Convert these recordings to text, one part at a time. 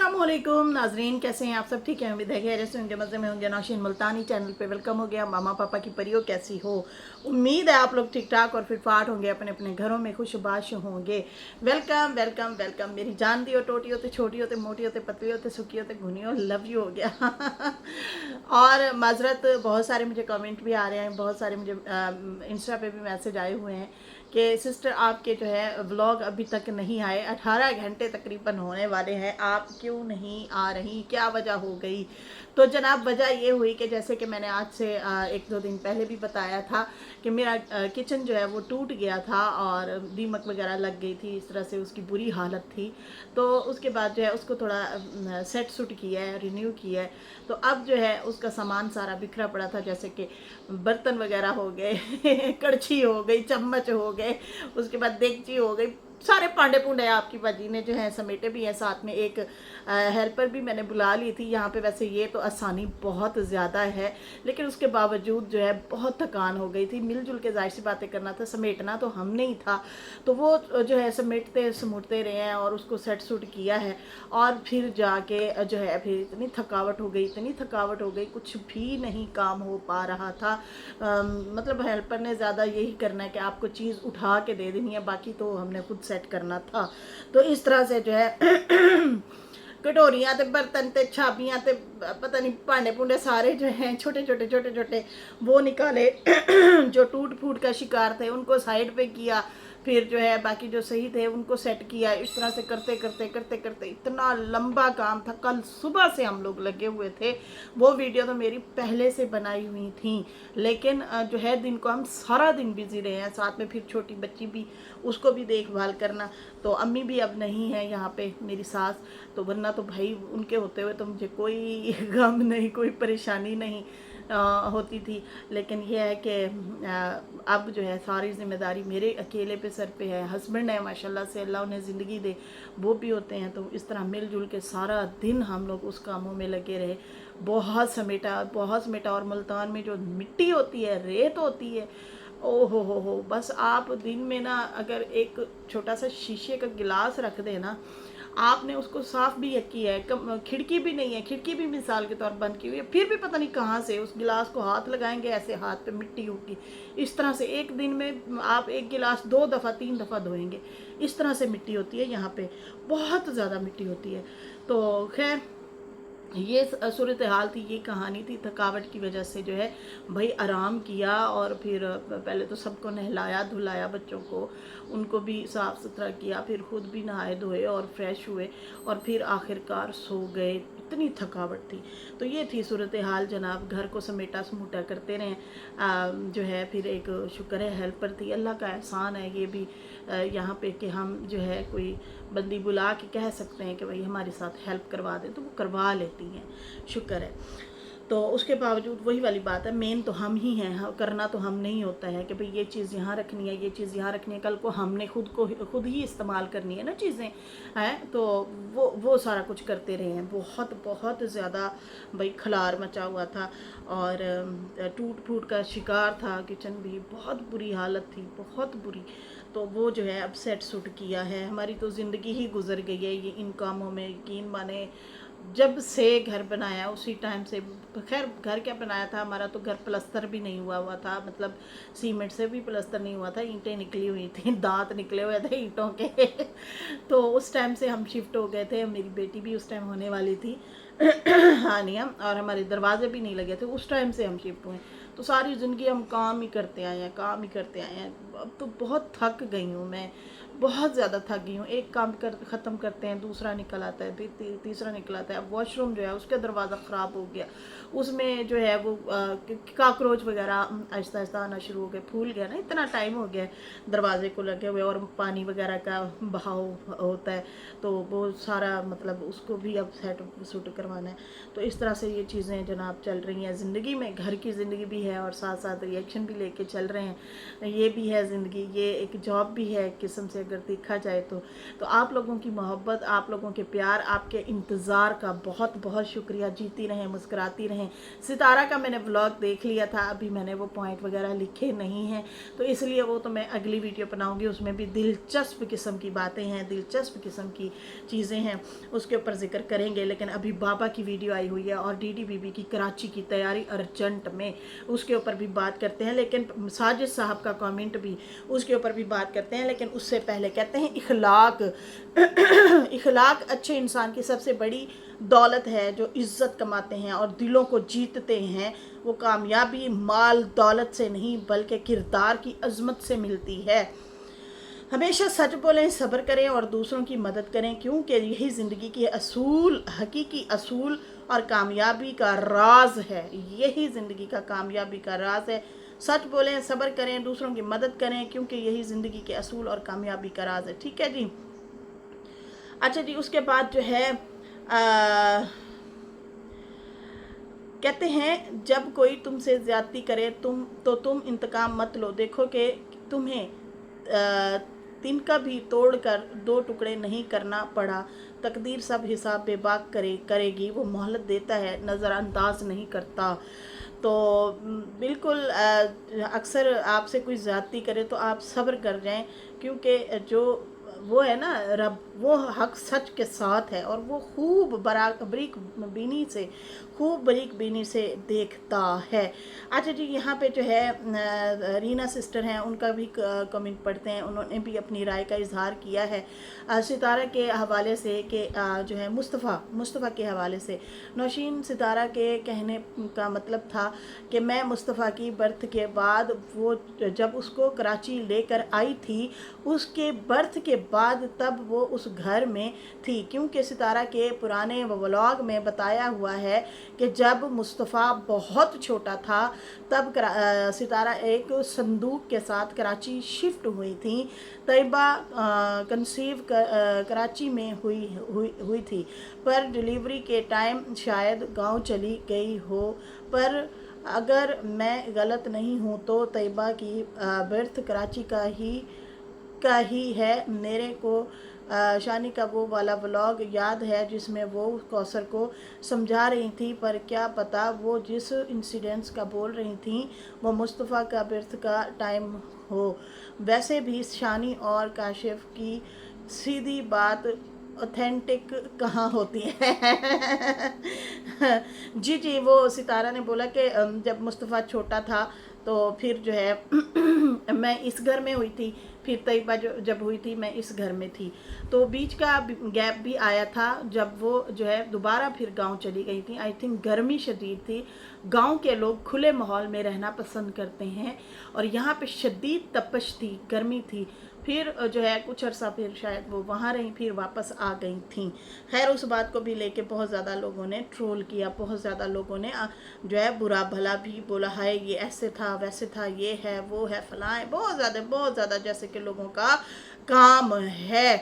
अस्सलामुअलैकुम नाजरीन, कैसे हैं आप सब? ठीक है, उम्मीद है कि ऐसे होंगे, मज़े में होंगे। नौशीन मुल्तानी चैनल पे वेलकम हो गया। मामा पापा की परियों कैसी हो? उम्मीद है आप लोग ठीक ठाक और फिटफाट होंगे, अपने अपने घरों में खुशबाश होंगे। Welcome welcome welcome. मेरी जान दी हो, टोटी होते, छोटी होते, मोटी होते, पतली होते, सुखी होते, घुनी हो, लव यू हो गया। और माजरत, बहुत सारे मुझे कमेंट भी आ रहे हैं, बहुत सारे मुझे इंस्टा पे भी मैसेज आए हुए हैं कि सिस्टर आपके जो है व्लॉग अभी तक नहीं आए, 18 घंटे तकरीबन होने वाले हैं, आप क्यों नहीं आ रही, क्या वजह हो गई? तो जनाब, वजह ये हुई कि जैसे कि मैंने आज से 1-2 दिन पहले भी बताया था कि मेरा किचन जो है वो टूट गया था और दीमक वगैरह लग गई थी, इस तरह से उसकी बुरी हालत थी। तो उसके बाद जो है उसको थोड़ा सेट सुट किया है, रिन्यू किया है। तो अब जो है उसका सामान सारा बिखरा पड़ा था, जैसे कि बर्तन वगैरह हो गए, कड़छी हो गई, चम्मच हो गए, उसके बाद देगची हो गई, सारे पांडे पुंडे आपकी बाजी ने जो है समेटे भी हैं। साथ में एक हेल्पर भी मैंने बुला ली थी यहाँ पे। वैसे ये तो आसानी बहुत ज़्यादा है, लेकिन उसके बावजूद जो है बहुत थकान हो गई थी। मिलजुल के जाहिर सी बातें करना था, समेटना तो हमने ही था। तो वो जो है समेटते समुटते रहे हैं और उसको सेट सूट किया है। और फिर जाके जो है फिर इतनी थकावट हो गई, इतनी थकावट हो गई, कुछ भी नहीं काम हो पा रहा था। मतलब हेल्पर ने ज़्यादा यही करना है कि आपको चीज़ उठा के दे देनी है, बाकी तो हमने खुद सेट करना था। तो इस तरह से जो है कटोरियाँ ते बर्तन ते छाबियाँ ते पता नहीं भांडे भूंडे सारे जो हैं छोटे छोटे छोटे छोटे वो निकाले। जो टूट फूट का शिकार थे उनको साइड पे किया, फिर जो है बाकी जो सही थे उनको सेट किया। इस तरह से करते करते करते करते इतना लंबा काम था। कल सुबह से हम लोग लगे हुए थे। वो वीडियो तो मेरी पहले से बनाई हुई थी, लेकिन जो है दिन को हम सारा दिन बिजी रहे हैं। साथ में फिर छोटी बच्ची भी, उसको भी देखभाल करना। तो अम्मी भी अब नहीं है यहाँ पे, मेरी सास। तो वरना तो भाई उनके होते हुए तो मुझे कोई गम नहीं, कोई परेशानी नहीं होती थी। लेकिन यह है कि अब जो है सारी जिम्मेदारी मेरे अकेले पे सर पे है। हस्बैंड है माशाल्लाह से, अल्लाह उन्हें ज़िंदगी दे, वो भी होते हैं। तो इस तरह मिलजुल के सारा दिन हम लोग उस कामों में लगे रहे। बहुत समेटा, बहुत समेटा। और मुल्तान में जो मिट्टी होती है, रेत होती है, ओ हो, बस आप दिन में ना अगर एक छोटा सा शीशे का गिलास रख दे ना, आपने उसको साफ भी किया है, खिड़की भी नहीं है, खिड़की भी मिसाल के तौर पर बंद की हुई है, फिर भी पता नहीं कहाँ से उस गिलास को हाथ लगाएंगे, ऐसे हाथ पे मिट्टी होगी। इस तरह से एक दिन में आप एक गिलास 2 दफ़ा 3 दफ़ा धोएंगे, इस तरह से मिट्टी होती है यहाँ पे, बहुत ज़्यादा मिट्टी होती है। तो खैर ये सूरत हाल थी, ये कहानी थी। थकावट की वजह से जो है भाई आराम किया और फिर पहले तो सबको नहलाया धुलाया, बच्चों को, उनको भी साफ़ सुथरा किया, फिर खुद भी नहाए धोए और फ्रेश हुए और फिर आखिरकार सो गए। इतनी थकावट थी। तो ये थी सूरत हाल जनाब। घर को समेटा समूटा करते रहें। जो है फिर एक शुक्र है हेल्पर थी, अल्लाह का एहसान है ये भी यहाँ पे कि हम जो है कोई बंदी बुला के कह सकते हैं कि भाई हमारे साथ हेल्प करवा दें, तो वो करवा लेती हैं, शुक्र है। तो उसके बावजूद वही वाली बात है, मेन तो हम ही हैं, करना तो हम नहीं होता है कि भाई ये चीज़ यहाँ रखनी है, ये चीज़ यहाँ रखनी है, कल को हमने खुद ही इस्तेमाल करनी है ना चीज़ें, हैं। तो वो सारा कुछ करते रहे हैं। बहुत बहुत ज़्यादा भाई खलार मचा हुआ था और टूट फूट का शिकार था किचन भी, बहुत बुरी हालत थी, बहुत बुरी। तो वो जो है अब सेट सुट किया है। हमारी तो ज़िंदगी ही गुजर गई है ये इन कामों में, यकीन माने। जब से घर बनाया उसी टाइम से, खैर घर क्या बनाया था, हमारा तो घर प्लस्तर भी नहीं हुआ था, मतलब सीमेंट से भी प्लस्तर नहीं हुआ था, ईंटें निकली हुई थी, दांत निकले हुए थे ईंटों के। तो उस टाइम से हम शिफ्ट हो गए थे। मेरी बेटी भी उस टाइम होने वाली थी, हानिया, और हमारे दरवाजे भी नहीं लगे थे, उस टाइम से हम शिफ्ट हुए। तो सारी ज़िंदगी हम काम ही करते आए हैं, काम ही करते आए हैं। अब तो बहुत थक गई हूँ मैं, बहुत ज़्यादा थक गई हूँ। एक काम ख़त्म करते हैं, दूसरा निकल आता है, फिर तीसरा निकल आता है। अब वॉशरूम जो है उसका दरवाज़ा ख़राब हो गया, उसमें जो है वो काकरोच वगैरह आहिस्ता आहिस्ता आना शुरू हो गए, फूल गया ना, इतना टाइम हो गया दरवाजे को लगे हुए, और पानी वगैरह का बहाव होता है, तो वो सारा मतलब उसको भी अब सेट सूट करवाना है। तो इस तरह से ये चीज़ें जनाब चल रही हैं ज़िंदगी में। घर की ज़िंदगी भी है और साथ साथ रिएक्शन भी लेके चल रहे हैं। ये भी है ज़िंदगी, ये एक जॉब भी है एक किस्म से। अगर देखा जाए तो आप लोगों की मोहब्बत, आप लोगों के प्यार, आपके इंतज़ार का बहुत बहुत शुक्रिया। जीती रहें, मुस्कुराती रहें। सितारा का मैंने व्लॉग देख लिया था, अभी मैंने वो पॉइंट वगैरह लिखे नहीं हैं, तो इसलिए वो तो मैं अगली वीडियो बनाऊंगी। उसमें भी दिलचस्प किस्म की बातें हैं, दिलचस्प किस्म की चीज़ें हैं, उसके ऊपर जिक्र करेंगे। लेकिन अभी बाबा की वीडियो आई हुई है और डीडी बीबी की कराची की तैयारी अर्जेंट में, उसके ऊपर भी बात करते हैं। लेकिन साजिद साहब का कमेंट भी, उसके ऊपर भी बात करते हैं। लेकिन उससे पहले कहते हैं इखलाक इखलाक अच्छे इंसान की सबसे बड़ी दौलत है। जो इज्जत कमाते हैं और दिलों को जीतते हैं, वो कामयाबी माल दौलत से नहीं बल्कि किरदार की अजमत से मिलती है। हमेशा सच बोलें, सब्र करें और दूसरों की मदद करें, क्योंकि यही ज़िंदगी के असूल, हकीकी असूल और कामयाबी का राज है। यही ज़िंदगी का कामयाबी का राज है। सच बोलें, सब्र करें, दूसरों की मदद करें, क्योंकि यही ज़िंदगी के असूल और कामयाबी का राज है। ठीक है जी। अच्छा जी, उसके बाद जो है कहते हैं जब कोई तुमसे ज़्यादती करे तुम इंतकाम मत लो। देखो कि तुम्हें तिनका भी तोड़कर दो टुकड़े नहीं करना पड़ा। तकदीर सब हिसाब बेबाक करेगी। वो मोहलत देता है, नज़रअंदाज नहीं करता। तो बिल्कुल अक्सर आपसे कोई ज़्यादती करे तो आप सब्र कर जाएं, क्योंकि जो वो है ना रब, वो हक सच के साथ है और वो खूब बरीक बीनी से, खूब बरीक बीनी से देखता है। अच्छा जी, यहाँ पे जो है रीना सिस्टर हैं, उनका भी कमेंट पढ़ते हैं। उन्होंने भी अपनी राय का इजहार किया है सितारा के हवाले से कि जो है मुस्तफ़ा के हवाले से। नौशीन सितारा के कहने का मतलब था कि मैं मुस्तफ़ा की बर्थ के बाद, वो जब उसको कराची लेकर आई थी, उसके बर्थ के बाद तब वो उस घर में थी, क्योंकि सितारा के पुराने व्लॉग में बताया हुआ है कि जब मुस्तफ़ा बहुत छोटा था तब सितारा एक संदूक के साथ कराची शिफ्ट हुई थी। तैयबा कंसीव कराची में हुई थी, पर डिलीवरी के टाइम शायद गांव चली गई हो। पर अगर मैं गलत नहीं हूँ तो तैयबा की बर्थ कराची का ही है। मेरे को शानी का वो वाला व्लॉग याद है जिसमें वो कौसर को समझा रही थी, पर क्या पता वो जिस इंसिडेंट्स का बोल रही थी वो मुस्तफ़ा का बर्थ का टाइम हो। वैसे भी शानी और काशिफ की सीधी बात ऑथेंटिक कहाँ होती है जी जी, वो सितारा ने बोला कि जब मुस्तफ़ा छोटा था तो फिर जो है मैं इस घर में हुई थी, फिर तैयबा जब हुई थी मैं इस घर में थी, तो बीच का गैप भी आया था जब वो जो है दोबारा फिर गांव चली गई थी। आई थिंक गर्मी शदीद थी, गांव के लोग खुले माहौल में रहना पसंद करते हैं और यहाँ पे शदीद तपश थी, गर्मी थी। फिर जो है कुछ अरसा फिर शायद वो वहाँ रहीं, फिर वापस आ गई थी। खैर उस बात को भी लेके बहुत ज़्यादा लोगों ने ट्रोल किया, बहुत ज़्यादा लोगों ने जो है बुरा भला भी बोला है, ये ऐसे था वैसे था, ये है वो है फलां है, बहुत ज़्यादा जैसे कि लोगों का काम है।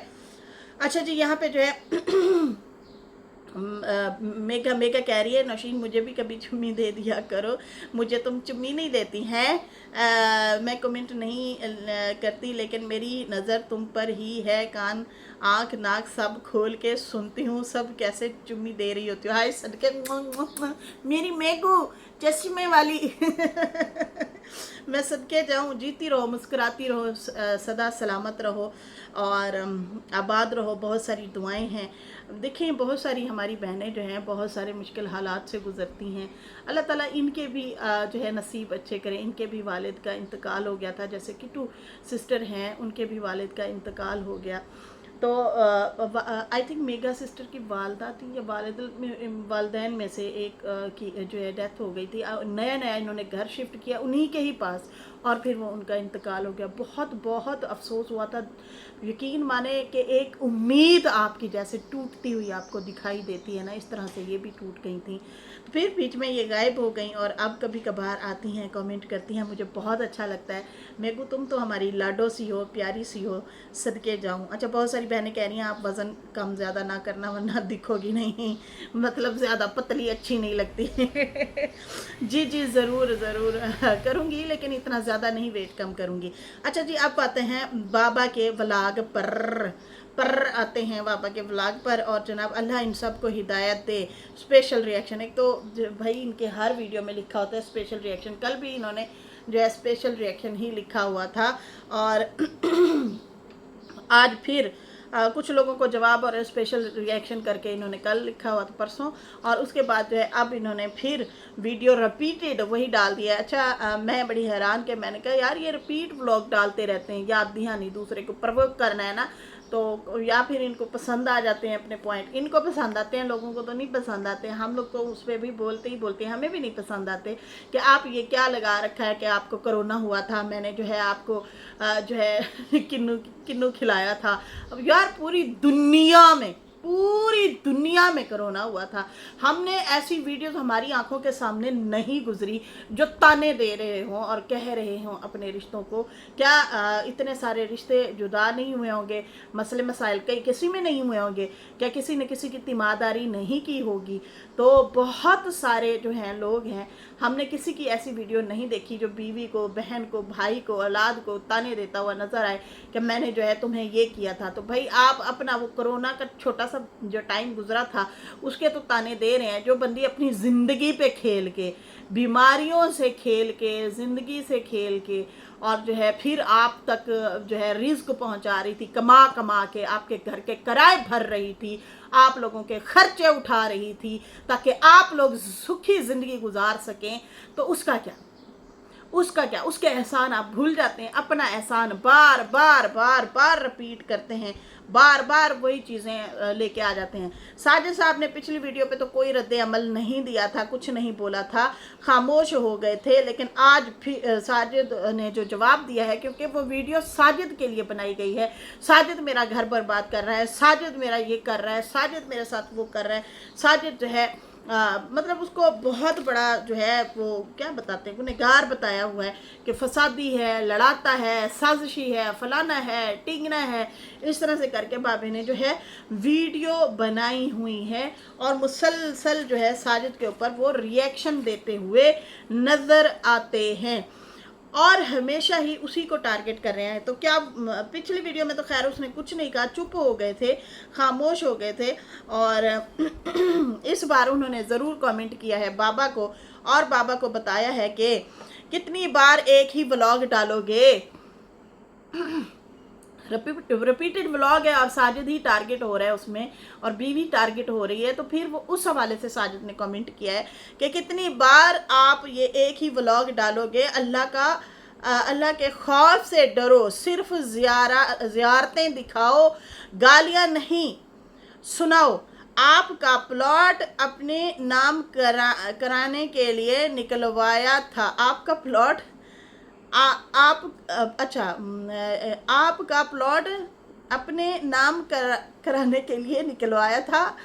अच्छा जी, यहाँ पे जो है मेगा कह रही है नौशीन मुझे भी कभी चुम्मी दे दिया करो, मुझे तुम चुम्मी नहीं देती हैं। मैं कमेंट नहीं करती लेकिन मेरी नज़र तुम पर ही है, कान आँख नाक सब खोल के सुनती हूँ, सब कैसे चुम्मी दे रही होती हो। हाय सदके मेरी मेगू चश्मे वाली मैं सदके जाऊँ, जीती रहो, मुस्कुराती रहो, सदा सलामत रहो और आबाद रहो। बहुत सारी दुआएं हैं। देखें बहुत सारी हमारी बहनें जो हैं बहुत सारे मुश्किल हालात से गुज़रती हैं। अल्लाह ताला इनके भी जो है नसीब अच्छे करें। इनके भी वालिद का इंतकाल हो गया था, जैसे किट्टू सिस्टर हैं उनके भी वालिद का इंतकाल हो गया। तो आई थिंक मेगा सिस्टर की वालदा थी या वालदैन में से एक की जो है डेथ हो गई थी। नया इन्होंने घर शिफ्ट किया उन्हीं के ही पास और फिर वो उनका इंतकाल हो गया। बहुत अफसोस हुआ था। यकीन माने कि एक उम्मीद आपकी जैसे टूटती हुई आपको दिखाई देती है ना, इस तरह से ये भी टूट गई थी। तो फिर बीच में ये गायब हो गई और अब कभी कभार आती हैं, कमेंट करती हैं, मुझे बहुत अच्छा लगता है। मेगू तुम तो हमारी लाडो सी हो, प्यारी सी हो, सदके जाऊँ। अच्छा बहुत सारी बहनें कह रही हैं आप वज़न कम ज़्यादा ना करना वरना दिखोगी नहीं, मतलब ज़्यादा पतली अच्छी नहीं लगती। जी जी ज़रूर ज़रूर करूँगी, लेकिन इतना ज़्यादा नहीं वेट कम करूँगी। अच्छा जी, अब आते हैं बाबा के व्लॉग पर आते हैं बाबा के व्लॉग पर। और जनाब अल्लाह इन सब को हिदायत दे। स्पेशल रिएक्शन, एक तो भाई इनके हर वीडियो में लिखा होता है स्पेशल रिएक्शन, कल भी इन्होंने जो है स्पेशल रिएक्शन ही लिखा हुआ था। और आज फिर कुछ लोगों को जवाब और स्पेशल रिएक्शन करके इन्होंने कल लिखा हुआ था परसों, और उसके बाद जो है अब इन्होंने फिर वीडियो रिपीटेड वही डाल दिया। अच्छा मैं बड़ी हैरान कि मैंने कहा यार ये रिपीट व्लॉग डालते रहते हैं, याद दहानी दूसरे को प्रवोक करना है ना, तो या फिर इनको पसंद आ जाते हैं अपने पॉइंट, इनको पसंद आते हैं, लोगों को तो नहीं पसंद आते। हम लोग तो उस पर भी बोलते ही बोलते हैं, हमें भी नहीं पसंद आते कि आप ये क्या लगा रखा है कि आपको कोरोना हुआ था, मैंने जो है आपको जो है किन्नू खिलाया था। अब यार पूरी दुनिया में कोरोना हुआ था, हमने ऐसी वीडियोस हमारी आंखों के सामने नहीं गुजरी जो ताने दे रहे हों और कह रहे हों अपने रिश्तों को। क्या इतने सारे रिश्ते जुदा नहीं हुए होंगे, मसले मसाइल कई किसी में नहीं हुए होंगे, क्या किसी ने किसी की तीमारदारी नहीं की होगी? तो बहुत सारे जो हैं लोग हैं, हमने किसी की ऐसी वीडियो नहीं देखी जो बीवी को, बहन को, भाई को, औलाद को ताने देता हुआ नजर आए कि मैंने जो है तुम्हें ये किया था। तो भाई आप अपना वो कोरोना का छोटा सा जो टाइम गुजरा था उसके तो ताने दे रहे हैं। जो बंदी अपनी ज़िंदगी पे खेल के, बीमारियों से खेल के, ज़िंदगी से खेल के, और जो है फिर आप तक जो है रिस्क पहुंचा रही थी, कमा कमा के आपके घर के किराए भर रही थी, आप लोगों के खर्चे उठा रही थी ताकि आप लोग सुखी ज़िंदगी गुजार सकें, तो उसका क्या, उसके एहसान आप भूल जाते हैं। अपना एहसान बार बार रिपीट करते हैं, बार बार वही चीज़ें लेके आ जाते हैं। साजिद साहब ने पिछली वीडियो पे तो कोई रद्द अमल नहीं दिया था, कुछ नहीं बोला था, खामोश हो गए थे। लेकिन आज फिर साजिद ने जो जवाब दिया है, क्योंकि वो वीडियो साजिद के लिए बनाई गई है, साजिद मेरा घर बर्बाद कर रहा है, साजिद मेरा ये कर रहा है, साजिद मेरे साथ वो कर रहा है, साजिद जो है मतलब उसको बहुत बड़ा जो है वो क्या बताते हैं, गुनहगार बताया हुआ है कि फसादी है, लड़ाता है, साजिशी है, फलाना है, टिंगना है। इस तरह से करके बाबे ने जो है वीडियो बनाई हुई है और मुसलसल जो है साजिद के ऊपर वो रिएक्शन देते हुए नज़र आते हैं और हमेशा ही उसी को टारगेट कर रहे हैं। तो क्या पिछली वीडियो में तो खैर उसने कुछ नहीं कहा, चुप हो गए थे, खामोश हो गए थे, और इस बार उन्होंने ज़रूर कमेंट किया है बाबा को, और बाबा को बताया है कि कितनी बार एक ही व्लॉग डालोगे। रिपीटेड व्लॉग है और साजिद ही टारगेट हो रहा है उसमें, और बीवी टारगेट हो रही है। तो फिर वो उस हवाले से साजिद ने कमेंट किया है कि कितनी बार आप ये एक ही व्लॉग डालोगे, अल्लाह के खौफ से डरो, सिर्फ ज़ियारतें दिखाओ, गालियां नहीं सुनाओ। आपका प्लॉट अपने नाम कराने के लिए निकलवाया था, आपका प्लॉट आपका प्लॉट अपने नाम कराने के लिए निकलवाया था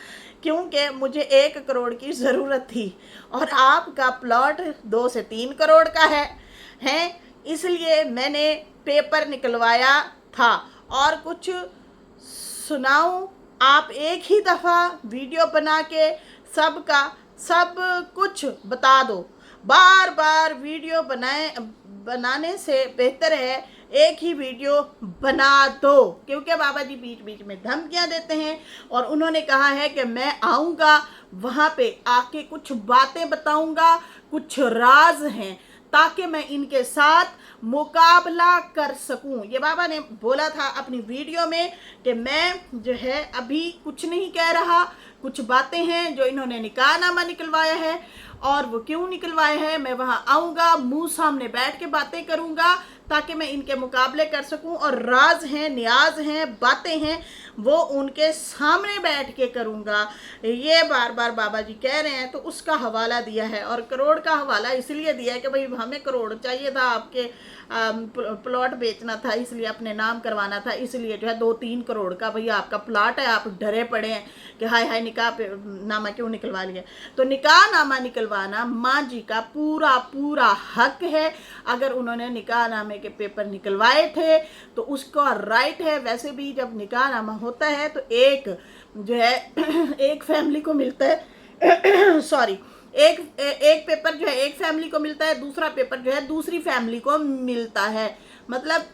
क्योंकि मुझे 1 करोड़ की ज़रूरत थी और आपका प्लॉट 2 से 3 करोड़ का है, इसलिए मैंने पेपर निकलवाया था। और कुछ सुनाऊं, आप एक ही दफ़ा वीडियो बना के सबका सब कुछ बता दो। बार बार वीडियो बनाने से बेहतर है एक ही वीडियो बना दो, क्योंकि बाबा जी बीच बीच में धमकियां देते हैं और उन्होंने कहा है कि मैं आऊँगा वहाँ पे आके कुछ बातें बताऊँगा, कुछ राज हैं ताकि मैं इनके साथ मुकाबला कर सकूं। ये बाबा ने बोला था अपनी वीडियो में कि मैं जो है अभी कुछ नहीं कह रहा, कुछ बातें हैं जो इन्होंने निकाहनामा निकलवाया है और वो क्यों निकलवाया है, मैं वहां आऊँगा, मुंह सामने बैठ के बातें करूँगा ताकि मैं इनके मुकाबले कर सकूं, और राज हैं, न्याज हैं, बातें हैं, वो उनके सामने बैठ के करूँगा। ये बार बार बाबा जी कह रहे हैं। तो उसका हवाला दिया है, और करोड़ का हवाला इसलिए दिया है कि भाई हमें करोड़ चाहिए था, आपके प्लॉट बेचना था, इसलिए अपने नाम करवाना था, इसलिए जो है 2-3 करोड़ का भैया आपका प्लॉट है, आप डरे पड़े हैं कि हाय हाय निकाह पे नामा क्यों निकलवा लिया। तो निकाह नामा निकलवाना माँ जी का पूरा पूरा हक है। अगर उन्होंने निकाह नामे के पेपर निकलवाए थे तो उसका राइट है। वैसे भी जब निकाह नामा होता है तो एक जो है एक फैमिली को मिलता है सॉरी, एक पेपर जो है एक फैमिली को मिलता है, दूसरा पेपर जो है दूसरी फैमिली को मिलता है। मतलब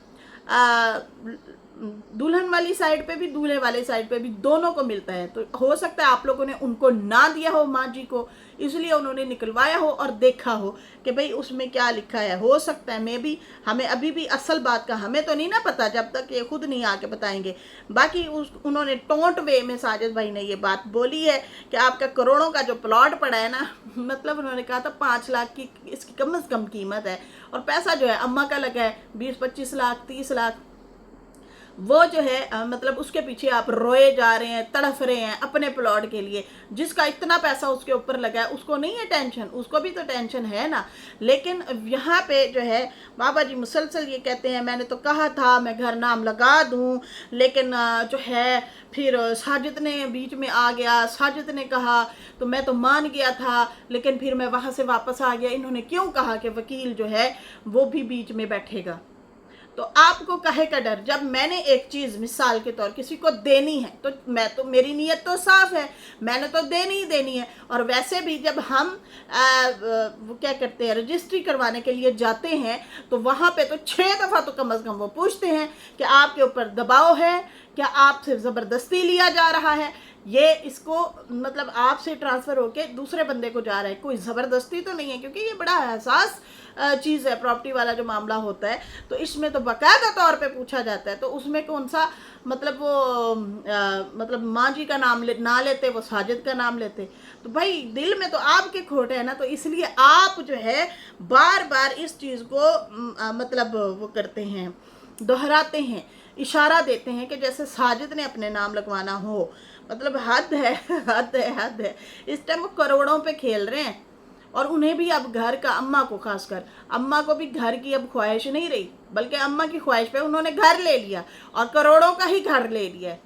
दुल्हन वाली साइड पे भी दूल्हे वाले साइड पे भी दोनों को मिलता है। तो हो सकता है आप लोगों ने उनको ना दिया हो माँ जी को, इसलिए उन्होंने निकलवाया हो और देखा हो कि भाई उसमें क्या लिखा है। हो सकता है मैं भी, हमें अभी भी असल बात का हमें तो नहीं ना पता जब तक ये खुद नहीं आके बताएंगे। बाकी उन्होंने टोंट वे में साजिद भाई ने ये बात बोली है कि आपका करोड़ों का जो प्लॉट पड़ा है ना, मतलब उन्होंने कहा था 5 लाख की इसकी कम से कम कीमत है, और पैसा जो है अम्मा का लगा है 20-25 लाख 30 लाख। वो जो है मतलब उसके पीछे आप रोए जा रहे हैं, तड़फ रहे हैं अपने प्लॉट के लिए। जिसका इतना पैसा उसके ऊपर लगा है उसको नहीं है टेंशन, उसको भी तो टेंशन है ना। लेकिन यहाँ पे जो है बाबा जी मुसलसल ये कहते हैं मैंने तो कहा था मैं घर नाम लगा दूं, लेकिन जो है फिर साजिद ने बीच में आ गया। साजिद ने कहा तो मैं तो मान गया था, लेकिन फिर मैं वहाँ से वापस आ गया। इन्होंने क्यों कहा कि वकील जो है वो भी बीच में बैठेगा। तो आपको कहे का डर। जब मैंने एक चीज मिसाल के तौर किसी को देनी है तो मेरी नीयत तो साफ है, मैंने तो देनी ही देनी है। और वैसे भी जब हम वो क्या करते हैं रजिस्ट्री करवाने के लिए जाते हैं तो वहां पे तो 6 दफा तो कम से कम वो पूछते हैं कि आपके ऊपर दबाव है, क्या आपसे ज़बरदस्ती लिया जा रहा है, ये इसको मतलब आपसे ट्रांसफ़र होके दूसरे बंदे को जा रहा है, कोई ज़बरदस्ती तो नहीं है। क्योंकि ये बड़ा हसास चीज़ है प्रॉपर्टी वाला जो मामला होता है, तो इसमें तो बाकायदा तौर पे पूछा जाता है। तो उसमें कौन सा मतलब वो मतलब माँ जी का नाम ना लेते, वो साजिद का नाम लेते। तो भाई दिल में तो आपके खोट है ना, तो इसलिए आप जो है बार बार इस चीज़ को मतलब वो करते हैं, दोहराते हैं, इशारा देते हैं कि जैसे साजिद ने अपने नाम लगवाना हो। मतलब हद है हद है हद है। इस टाइम वो करोड़ों पे खेल रहे हैं, और उन्हें भी अब घर का, अम्मा को खासकर, अम्मा को भी घर की अब ख्वाहिश नहीं रही, बल्कि अम्मा की ख्वाहिश पे उन्होंने घर ले लिया, और करोड़ों का ही घर ले लिया है,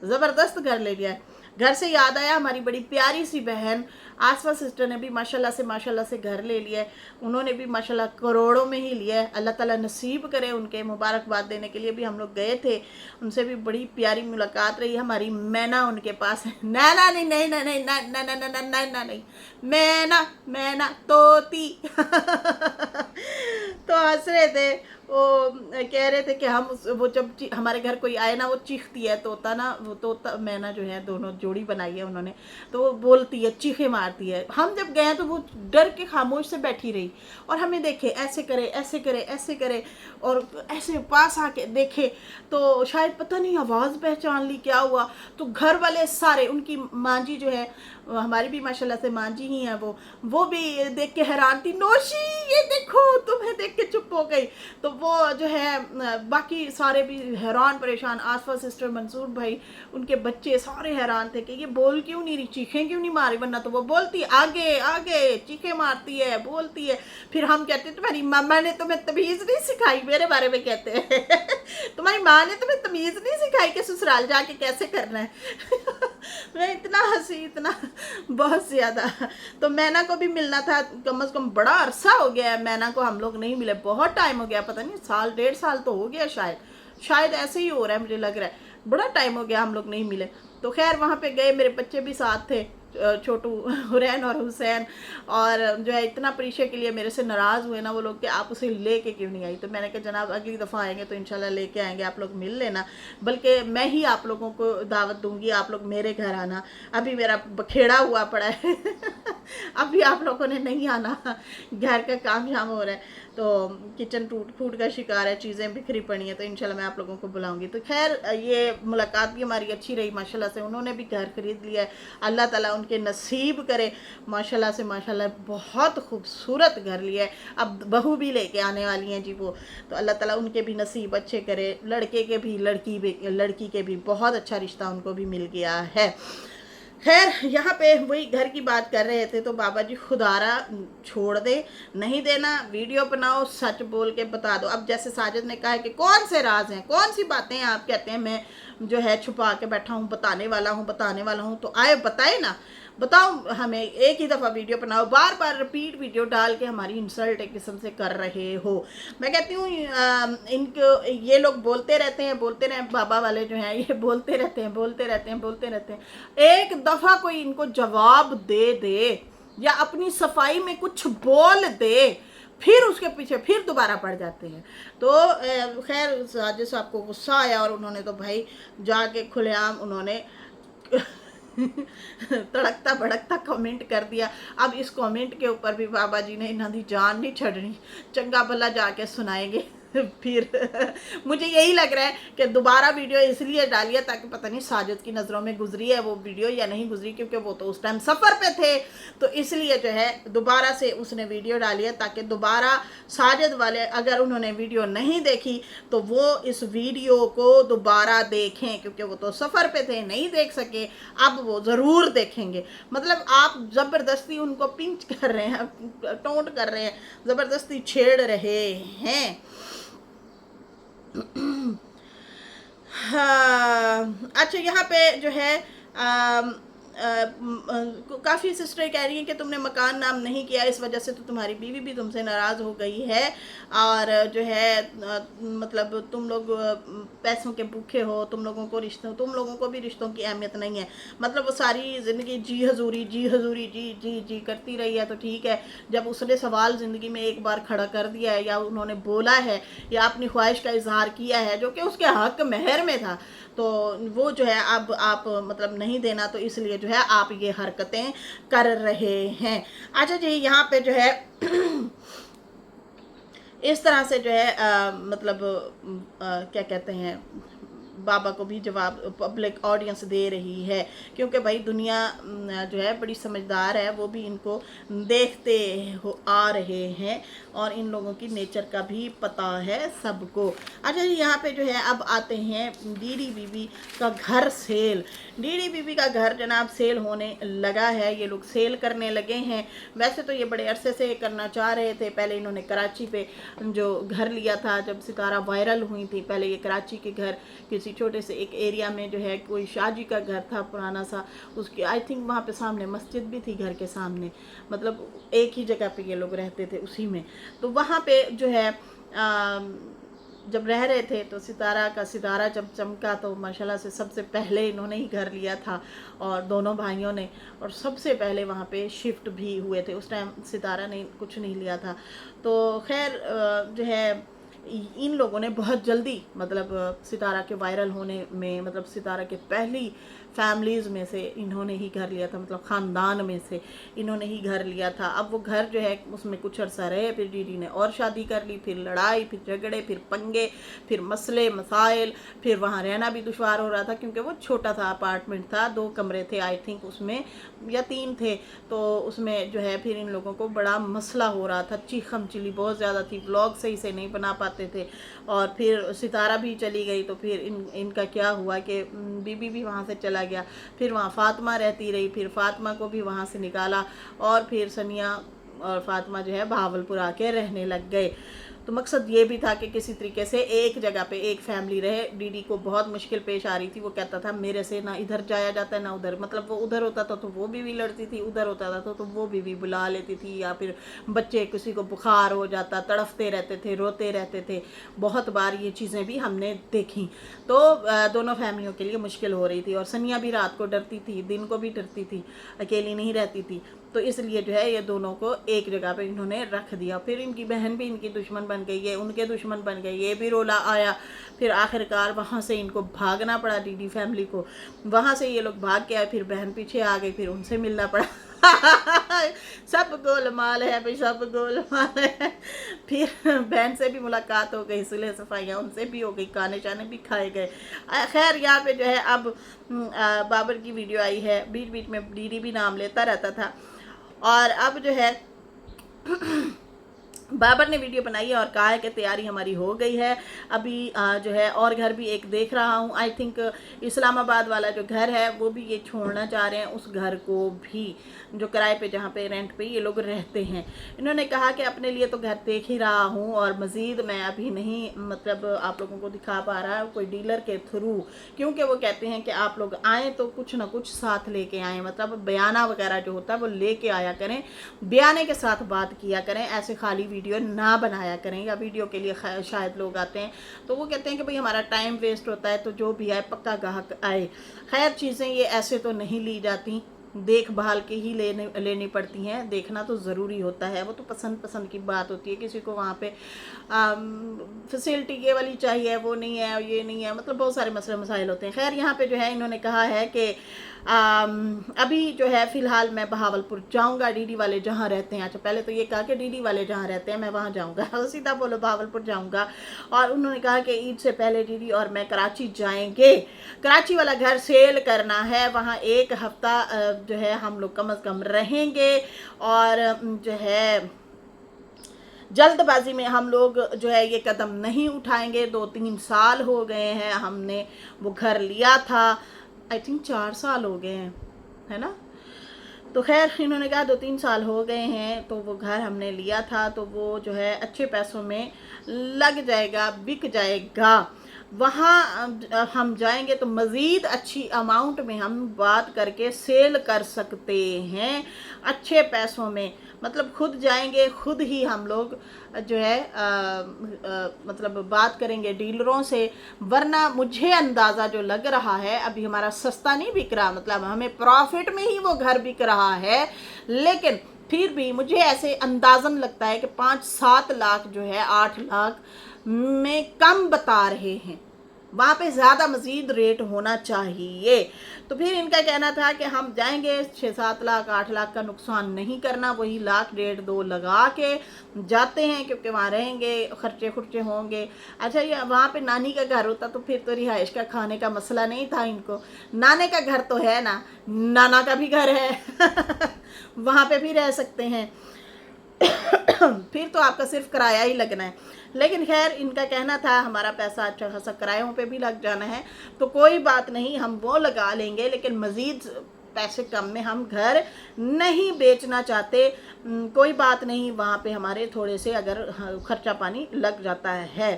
ज़बरदस्त घर ले लिया है। घर से याद आया हमारी बड़ी प्यारी सी बहन आसफा सिस्टर ने भी माशाल्लाह से घर ले लिया है। उन्होंने भी माशाल्लाह करोड़ों में ही लिया है। अल्लाह ताला नसीब करे उनके। मुबारकबाद देने के लिए भी हम लोग गए थे, उनसे भी बड़ी प्यारी मुलाकात रही। हमारी मैना उनके पास है, नैना नहीं नहीं नहीं नहीं नहीं नहीं नहीं नहीं नहीं मैना मैना तोती तो हंस रहे थे, वो कह रहे थे कि हम वो जब हमारे घर कोई आए ना वो चीखती है, तोता ना, वो तोता मैना जो है दोनों जोड़ी बनाई है उन्होंने, तो वो बोलती है, चीखे मारती है। हम जब गए तो वो डर के खामोश से बैठी रही, और हमें देखे ऐसे करे ऐसे करे ऐसे करे, और ऐसे पास आके देखे तो शायद पता नहीं आवाज़ पहचान ली, क्या हुआ। तो घर वाले सारे, उनकी माँ जी जो है, हमारी भी माशाल्लाह से माँ जी ही हैं, वो भी देख के हैरान थी। नौशी ये देखो, तुम्हें देख के चुप हो गई। तो वो जो है बाकी सारे भी हैरान परेशान, आसफा सिस्टर, मंसूर भाई, उनके बच्चे सारे हैरान थे कि ये बोल क्यों नहीं रही, चीखें क्यों नहीं मारी, वरना तो वो बोलती आगे आगे, चीखें मारती है, बोलती है। फिर हम कहते हैं तुम्हारी मामा ने तुम्हें तमीज़ नहीं सिखाई, मेरे बारे में कहते हैं तुम्हारी माँ ने तुम्हें तमीज़ नहीं सिखाई कि ससुराल जाके कैसे करना है मैं इतना हंसी, इतना बहुत ज़्यादा। तो मैना को भी मिलना था, कम से कम बड़ा अरसा हो गया है मैना को हम लोग नहीं मिले, बहुत टाइम हो गया, पता नहीं साल 1.5 साल तो हो गया शायद ऐसे ही हो रहा है, मुझे लग रहा है बड़ा टाइम हो गया हम लोग नहीं मिले। तो खैर वहाँ पे गए, मेरे बच्चे भी साथ थे, छोटू हुरैन और हुसैन, और जो है इतना परिचय के लिए मेरे से नाराज़ हुए ना वो लोग कि आप उसे लेके क्यों नहीं आई। तो मैंने कहा जनाब अगली दफ़ा आएंगे तो इंशाल्लाह लेके आएंगे, आप लोग मिल लेना, बल्कि मैं ही आप लोगों को दावत दूंगी, आप लोग मेरे घर आना। अभी मेरा बखेड़ा हुआ पड़ा है अभी आप लोगों ने नहीं आना, घर का काम शाम हो रहा है, तो किचन टूट फूट का शिकार है, चीज़ें बिखरी पड़ी हैं, तो इंशाल्लाह मैं आप लोगों को बुलाऊंगी। तो खैर ये मुलाकात भी हमारी अच्छी रही माशाल्लाह से। उन्होंने भी घर खरीद लिया है, अल्लाह ताला उनके नसीब करे, माशाल्लाह से माशाल्लाह बहुत खूबसूरत घर लिया है। अब बहू भी लेके आने वाली हैं जी वो, तो अल्लाह ताला उनके भी नसीब अच्छे करे, लड़के के भी लड़की के भी बहुत अच्छा रिश्ता उनको भी मिल गया है। खैर यहाँ पे वही घर की बात कर रहे थे, तो बाबा जी खुदारा छोड़ दे, नहीं देना, वीडियो बनाओ, सच बोल के बता दो। अब जैसे साजिद ने कहा है कि कौन से राज हैं, कौन सी बातें हैं आप कहते हैं मैं जो है छुपा के बैठा हूँ, बताने वाला हूँ, तो आए बताए ना, बताओ हमें। एक ही दफ़ा वीडियो बनाओ, बार बार रिपीट वीडियो डाल के हमारी इंसल्ट एक किस्म से कर रहे हो। मैं कहती हूँ इनको, ये लोग बोलते रहते हैं, बाबा वाले जो हैं ये बोलते रहते हैं। एक दफ़ा कोई इनको जवाब दे दे या अपनी सफाई में कुछ बोल दे, फिर उसके पीछे फिर दोबारा पड़ जाते हैं। तो खैर साजिद साहब को गुस्सा आया और उन्होंने तो भाई जाके खुलेआम उन्होंने तड़कता भड़कता कमेंट कर दिया। अब इस कमेंट के ऊपर भी बाबा जी ने इन्हों की जान नहीं छड़नी, चंगा भला जाके सुनाएंगे फिर मुझे यही लग रहा है कि दोबारा वीडियो इसलिए डालिए ताकि पता नहीं साजिद की नज़रों में गुजरी है वो वीडियो या नहीं गुजरी, क्योंकि वो तो उस टाइम सफ़र पे थे, तो इसलिए जो है दोबारा से उसने वीडियो डाली है ताकि दोबारा साजिद वाले अगर उन्होंने वीडियो नहीं देखी तो वो इस वीडियो को दोबारा देखें, क्योंकि वो तो सफ़र पे थे, नहीं देख सके, अब वो ज़रूर देखेंगे। मतलब आप ज़बरदस्ती उनको पिंच कर रहे हैं, टोंट कर रहे हैं, ज़बरदस्ती छेड़ रहे हैं। हाँ, अच्छा यहाँ पे जो है काफ़ी सिस्टर कह रही हैं कि तुमने मकान नाम नहीं किया, इस वजह से तो तुम्हारी बीवी भी तुमसे नाराज़ हो गई है, और जो है मतलब तुम लोग पैसों के भूखे हो, तुम लोगों को भी रिश्तों की अहमियत नहीं है। मतलब वो सारी ज़िंदगी जी हजूरी जी करती रही है, तो ठीक है, जब उसने सवाल ज़िंदगी में एक बार खड़ा कर दिया है या उन्होंने बोला है या अपनी ख्वाहिश का इजहार किया है जो कि उसके हक महर में था, तो वो जो है अब आप मतलब नहीं देना, तो इसलिए जो है आप ये हरकतें कर रहे हैं। अच्छा जी, यहाँ पे जो है इस तरह से जो है मतलब क्या कहते हैं, बाबा को भी जवाब पब्लिक ऑडियंस दे रही है, क्योंकि भाई दुनिया जो है बड़ी समझदार है, वो भी इनको देखते आ रहे हैं और इन लोगों की नेचर का भी पता है सबको। अच्छा जी, यहाँ पे जो है अब आते हैं डीडी बीबी का घर सेल। डीडी बीबी का घर जनाब सेल होने लगा है, ये लोग सेल करने लगे हैं। वैसे तो ये बड़े अरसे से करना चाह रहे थे, पहले इन्होंने कराची पे जो घर लिया था जब सितारा वायरल हुई थी, पहले ये कराची के घर किसी छोटे से एक एरिया में जो है कोई शाहजी का घर था पुराना सा, उसकी आई थिंक वहाँ पे सामने मस्जिद भी थी घर के सामने, मतलब एक ही जगह पे ये लोग रहते थे उसी में। तो वहाँ पे जो है जब रह रहे थे तो सितारा जब चमका तो माशाल्लाह से सबसे पहले इन्होंने ही घर लिया था और दोनों भाइयों ने, और सबसे पहले वहाँ पे शिफ्ट भी हुए थे। उस टाइम सितारा ने कुछ नहीं लिया था। तो खैर जो है इन लोगों ने बहुत जल्दी मतलब सितारा के वायरल होने में, मतलब सितारा के पहली फैमिलीज़ में से इन्होंने ही घर लिया था, मतलब ख़ानदान में से इन्होंने ही घर लिया था। अब वो घर जो है उसमें कुछ अर्सा रहे, फिर डीडी ने और शादी कर ली, फिर लड़ाई, फिर झगड़े, फिर पंगे, फिर मसले मसाइल, फिर वहाँ रहना भी दुश्वार हो रहा था क्योंकि वो छोटा सा अपार्टमेंट था, 2 कमरे थे आई थिंक उसमें या 3 थे, तो उसमें जो है फिर इन लोगों को बड़ा मसला हो रहा था, चीखम चिली बहुत ज़्यादा थी, व्लॉग सही से नहीं बना पाते थे। और फिर सितारा भी चली गई तो फिर इनका क्या हुआ कि बीबी भी वहाँ से चला गया, फिर वहाँ फातिमा रहती रही, फिर फातिमा को भी वहाँ से निकाला और फिर सनिया और फातिमा जो है बहावलपुर आके रहने लग गए। तो मकसद ये भी था कि किसी तरीके से एक जगह पे एक फैमिली रहे। डीडी को बहुत मुश्किल पेश आ रही थी, वो कहता था मेरे से ना इधर जाया जाता है ना उधर, मतलब वो उधर होता था तो वो बीवी लड़ती थी, उधर होता था तो वो बीवी बुला लेती थी, या फिर बच्चे किसी को बुखार हो जाता, तड़फते रहते थे, रोते रहते थे। बहुत बार ये चीज़ें भी हमने देखी, तो दोनों फैमिलियों के लिए मुश्किल हो रही थी। और सनिया भी रात को डरती थी, दिन को भी डरती थी, अकेली नहीं रहती थी, तो इसलिए जो है ये दोनों को एक जगह पे इन्होंने रख दिया। फिर इनकी बहन भी इनकी दुश्मन बन गई, ये उनके दुश्मन बन गए, ये भी रोला आया। फिर आखिरकार वहाँ से इनको भागना पड़ा, डीडी फैमिली को, वहाँ से ये लोग भाग के आए, फिर बहन पीछे आ गई, फिर उनसे मिलना पड़ा। सब गोलमाल है भाई, सब गोलमाल है। फिर बहन से भी मुलाकात हो गई, सुलह सफाइयाँ उनसे भी हो गई, खाने चाने भी खाए गए। खैर यहाँ पे जो है अब बाबर की वीडियो आई है, बीच बीच में डीडी भी नाम लेता रहता था, और अब जो है बाबर ने वीडियो बनाई है और कहा है कि तैयारी हमारी हो गई है। अभी जो है और घर भी एक देख रहा हूँ। आई थिंक इस्लामाबाद वाला जो घर है वो भी ये छोड़ना चाह रहे हैं, उस घर को भी जो किराए पे, जहाँ पे रेंट पे ये लोग रहते हैं। इन्होंने कहा कि अपने लिए तो घर देख ही रहा हूँ और मज़ीद मैं अभी नहीं मतलब आप लोगों को दिखा पा रहा है कोई डीलर के थ्रू, क्योंकि वो कहते हैं कि आप लोग आएँ तो कुछ ना कुछ साथ लेके आएँ, मतलब बयाना वगैरह जो होता है वो लेके आया करें, बयाने के साथ बात किया करें, ऐसे खाली वीडियो ना बनाया करें। या वीडियो के लिए शायद लोग आते हैं तो वो कहते हैं कि भाई हमारा टाइम वेस्ट होता है, तो जो भी आए पक्का ग्राहक आए। खैर चीज़ें ये ऐसे तो नहीं ली जाती, देखभाल के ही लेनी पड़ती हैं। देखना तो ज़रूरी होता है, वो तो पसंद की बात होती है। किसी को वहाँ पे फैसिलिटी ये वाली चाहिए, वो नहीं है और ये नहीं है, मतलब बहुत सारे मसले मसाइल होते हैं। खैर यहाँ पे जो है इन्होंने कहा है कि अभी जो है फ़िलहाल मैं बहावलपुर जाऊँगा, डीडी वाले जहाँ रहते हैं। अच्छा पहले तो ये कहा कि डीडी वाले जहाँ रहते हैं मैं वहाँ जाऊँगा, सीधा बोलो बहावलपुर जाऊँगा। और उन्होंने कहा कि ईद से पहले डीडी और मैं कराची जाएंगे, कराची वाला घर सेल करना है, वहाँ 1 हफ्ता जो है हम लोग कम अज़ कम रहेंगे। और जो है जल्दबाजी में हम लोग जो है ये कदम नहीं उठाएंगे। 2-3 साल हो गए हैं हमने वो घर लिया था, आई थिंक 4 साल हो गए हैं, है ना। तो खैर इन्होंने कहा 2-3 साल हो गए हैं, तो वो घर हमने लिया था तो वो जो है अच्छे पैसों में लग जाएगा, बिक जाएगा। वहाँ हम जाएंगे तो मज़ीद अच्छी अमाउंट में हम बात करके सेल कर सकते हैं, अच्छे पैसों में। मतलब खुद जाएंगे, खुद ही हम लोग जो है मतलब बात करेंगे डीलरों से। वरना मुझे अंदाज़ा जो लग रहा है अभी हमारा सस्ता नहीं बिक रहा, मतलब हमें प्रॉफिट में ही वो घर बिक रहा है, लेकिन फिर भी मुझे ऐसे अंदाज़न लगता है कि 5-7 लाख जो है 8 लाख में कम बता रहे हैं, वहाँ पे ज़्यादा मज़ीद रेट होना चाहिए। तो फिर इनका कहना था कि हम जाएंगे 6-7 लाख 8 लाख का नुकसान नहीं करना, वही 1 लाख 1.5-2 लगा के जाते हैं, क्योंकि वहाँ रहेंगे, खर्चे होंगे। अच्छा ये वहाँ पे नानी का घर होता तो फिर तो रिहाइश का खाने का मसला नहीं था इनको, नाने का घर तो है ना, नाना का भी घर है वहाँ पे भी रह सकते हैं फिर तो आपका सिर्फ किराया ही लगना है। लेकिन खैर इनका कहना था हमारा पैसा अच्छा खासा किरायों पे भी लग जाना है, तो कोई बात नहीं हम वो लगा लेंगे, लेकिन मज़ीद पैसे कम में हम घर नहीं बेचना चाहते। कोई बात नहीं, वहाँ पे हमारे थोड़े से अगर खर्चा पानी लग जाता है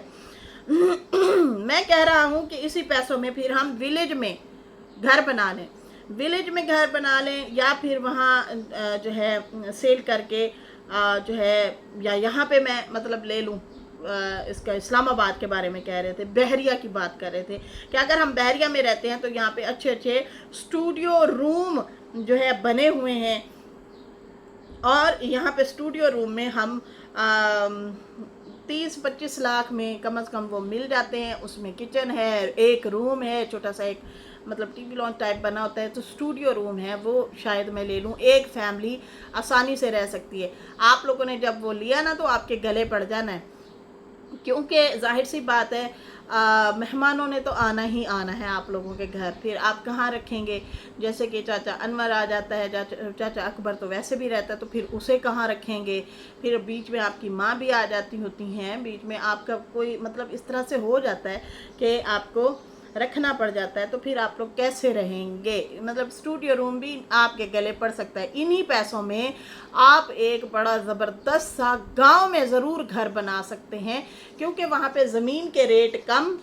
मैं कह रहा हूँ कि इसी पैसों में फिर हम विलेज में घर बना लें, विलेज में घर बना लें, या फिर वहाँ जो है सेल करके जो है, या यहाँ पे मैं मतलब ले लूँ। इसका इस्लामाबाद के बारे में कह रहे थे, बहरिया की बात कर रहे थे कि अगर हम बहरिया में रहते हैं तो यहाँ पे अच्छे अच्छे स्टूडियो रूम जो है बने हुए हैं, और यहाँ पे स्टूडियो रूम में हम 30-25 लाख में कम से कम वो मिल जाते हैं। उसमें किचन है, एक रूम है, छोटा सा एक मतलब टीवी लॉन्च टाइप बना होता है, तो स्टूडियो रूम है, वो शायद मैं ले लूँ। एक फैमिली आसानी से रह सकती है। आप लोगों ने जब वो लिया ना तो आपके गले पड़ जाना है, क्योंकि जाहिर सी बात है मेहमानों ने तो आना ही आना है आप लोगों के घर। फिर आप कहाँ रखेंगे? जैसे कि चाचा अनवर आ जाता है, चाचा अकबर तो वैसे भी रहता है, तो फिर उसे कहाँ रखेंगे? फिर बीच में आपकी माँ भी आ जाती होती हैं, बीच में आपका कोई मतलब इस तरह से हो जाता है कि आपको रखना पड़ जाता है, तो फिर आप लोग कैसे रहेंगे? मतलब स्टूडियो रूम भी आपके गले पड़ सकता है। इन्हीं पैसों में आप एक बड़ा ज़बरदस्त सा गांव में ज़रूर घर बना सकते हैं, क्योंकि वहाँ पे ज़मीन के रेट कम,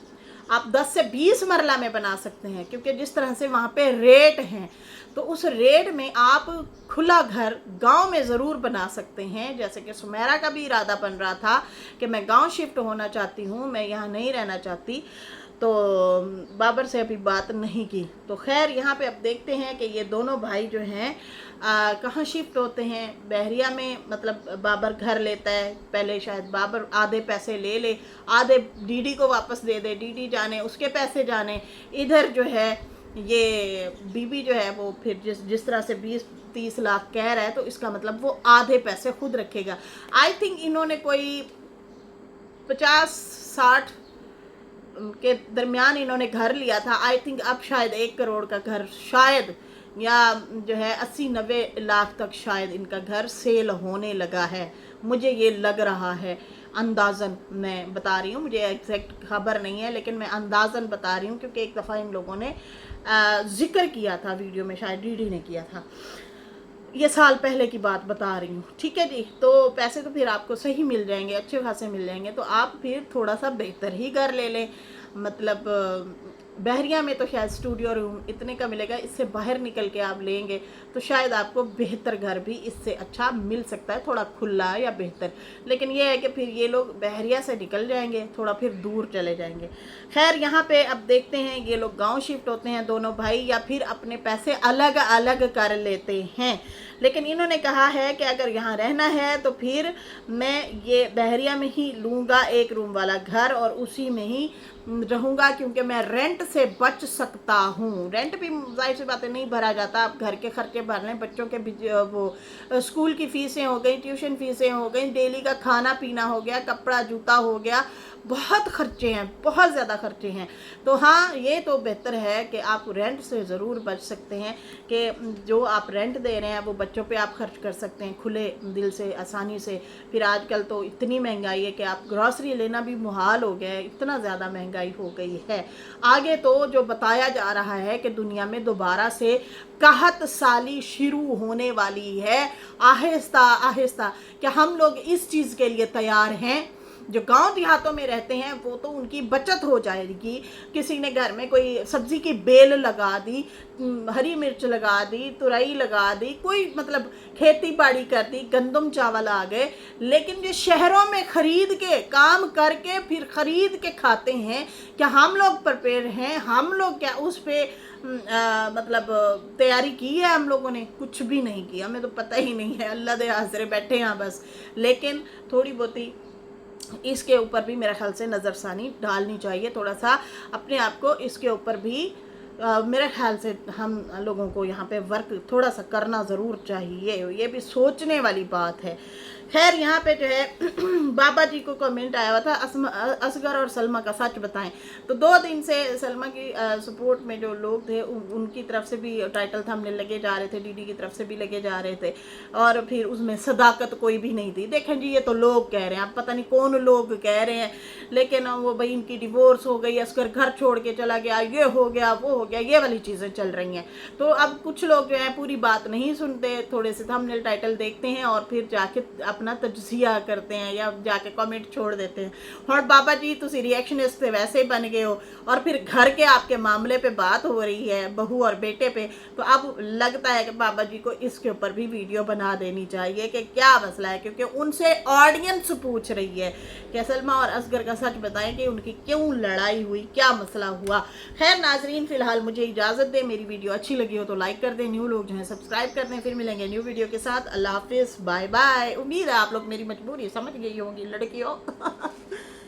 आप 10 से 20 मरला में बना सकते हैं, क्योंकि जिस तरह से वहाँ पे रेट हैं, तो उस रेट में आप खुला घर गांव में ज़रूर बना सकते हैं। जैसे कि सुमेरा का भी इरादा बन रहा था कि मैं गांव शिफ्ट होना चाहती हूँ, मैं यहाँ नहीं रहना चाहती, तो बाबर से अभी बात नहीं की। तो खैर यहाँ पे अब देखते हैं कि ये दोनों भाई जो हैं कहाँ शिफ्ट होते हैं। बहरिया में मतलब बाबर घर लेता है, पहले शायद बाबर आधे पैसे ले ले, आधे डीडी को वापस दे दे, डीडी जाने उसके पैसे जाने। इधर जो है ये बीबी जो है वो फिर जिस तरह से 20-30 लाख कह रहा है, तो इसका मतलब वो आधे पैसे खुद रखेगा। आई थिंक इन्होंने कोई 50-60 के दरमियान इन्होंने घर लिया था। आई थिंक अब शायद 1 करोड़ का घर शायद या जो है 80-90 लाख तक शायद इनका घर सेल होने लगा है, मुझे ये लग रहा है। अंदाज़न मैं बता रही हूँ, मुझे एग्जैक्ट खबर नहीं है, लेकिन मैं अंदाज़न बता रही हूँ क्योंकि एक दफ़ा इन लोगों ने जिक्र किया था वीडियो में, शायद डीडी ने किया था। ये साल पहले की बात बता रही हूँ, ठीक है जी। तो पैसे तो फिर आपको सही मिल जाएंगे, अच्छे खासे मिल जाएंगे, तो आप फिर थोड़ा सा बेहतर ही घर ले लें। मतलब बहरिया में तो शायद स्टूडियो रूम इतने का मिलेगा, इससे बाहर निकल के आप लेंगे तो शायद आपको बेहतर घर भी इससे अच्छा मिल सकता है, थोड़ा खुला या बेहतर। लेकिन ये है कि फिर ये लोग बहरिया से निकल जाएंगे, थोड़ा फिर दूर चले जाएंगे। खैर यहाँ पे अब देखते हैं, ये लोग गांव शिफ्ट होते हैं दोनों भाई, या फिर अपने पैसे अलग अलग कर लेते हैं। लेकिन इन्होंने कहा है कि अगर यहाँ रहना है तो फिर मैं ये बहरिया में ही लूँगा एक रूम वाला घर और उसी में ही रहूँगा, क्योंकि मैं रेंट से बच सकता हूँ। रेंट भी जाहिर सी बातें नहीं भरा जाता, आप घर के खर्चे भर लें, बच्चों के वो स्कूल की फ़ीसें हो गई, ट्यूशन फ़ीसें हो गई, डेली का खाना पीना हो गया, कपड़ा जूता हो गया, बहुत खर्चे हैं, बहुत ज़्यादा खर्चे हैं। तो हाँ, ये तो बेहतर है कि आप रेंट से ज़रूर बच सकते हैं, कि जो आप रेंट दे रहे हैं वो बच्चों पे आप खर्च कर सकते हैं खुले दिल से, आसानी से। फिर आजकल तो इतनी महंगाई है कि आप ग्रॉसरी लेना भी मुहाल हो गया है, इतना ज़्यादा महंगाई हो गई है। आगे तो जो बताया जा रहा है कि दुनिया में दोबारा से कहत साली शुरू होने वाली है, आहिस्ता आहिस्ता। क्या हम लोग इस चीज़ के लिए तैयार हैं? जो गांव देहातों में रहते हैं वो तो उनकी बचत हो जाएगी। किसी ने घर में कोई सब्जी की बेल लगा दी, हरी मिर्च लगा दी, तुरई लगा दी, कोई मतलब खेती बाड़ी कर दी, गंदम चावल आ गए। लेकिन जो शहरों में खरीद के काम करके फिर खरीद के खाते हैं, क्या हम लोग प्रिपेयर हैं? हम लोग क्या उस पर मतलब तैयारी की है? हम लोगों ने कुछ भी नहीं किया, हमें तो पता ही नहीं है, अल्लाह दे हाज़िर बैठे हैं बस। लेकिन थोड़ी बहुती इसके ऊपर भी मेरे ख्याल से नज़रसानी डालनी चाहिए, थोड़ा सा अपने आप को इसके ऊपर भी मेरे ख्याल से हम लोगों को यहाँ पे वर्क थोड़ा सा करना ज़रूर चाहिए, ये भी सोचने वाली बात है। खैर यहाँ पे जो है बाबा जी को कमेंट आया हुआ था, असगर और सलमा का सच बताएं। तो 2 दिन से सलमा की सपोर्ट में जो लोग थे उनकी तरफ से भी टाइटल थंबनेल लगे जा रहे थे, डीडी की तरफ से भी लगे जा रहे थे, और फिर उसमें सदाकत कोई भी नहीं थी। देखें जी, ये तो लोग कह रहे हैं, अब पता नहीं कौन लोग कह रहे हैं, लेकिन वो भाई इनकी डिवोर्स हो गई, असगर घर छोड़ के चला गया, ये हो गया वो हो गया, ये वाली चीज़ें चल रही हैं। तो अब कुछ लोग जो है पूरी बात नहीं सुनते, थोड़े से थंबनेल टाइटल देखते हैं और फिर जाके अपना तजज़िया करते हैं या जाके कमेंट छोड़ देते हैं। और बाबा जी तुसी रिएक्शनिस्ट से वैसे ही बन गए हो, और फिर घर के आपके मामले पे बात हो रही है, बहू और बेटे पे, तो अब लगता है कि बाबा जी को इसके ऊपर भी वीडियो बना देनी चाहिए कि क्या मसला है, क्योंकि उनसे ऑडियंस पूछ रही है कि सलमा और असगर का सच बताएं कि उनकी क्यों लड़ाई हुई, क्या मसला हुआ। खैर नाजरीन, फिलहाल मुझे इजाज़त दें, मेरी वीडियो अच्छी लगी हो तो लाइक कर दें, न्यू लोग जो हैं सब्सक्राइब कर दें। फिर मिलेंगे न्यू वीडियो के साथ। अल्लाह हाफिज़, बाय बाय। उम्मीद है आप लोग मेरी मजबूरी समझ गई होंगी लड़कियों।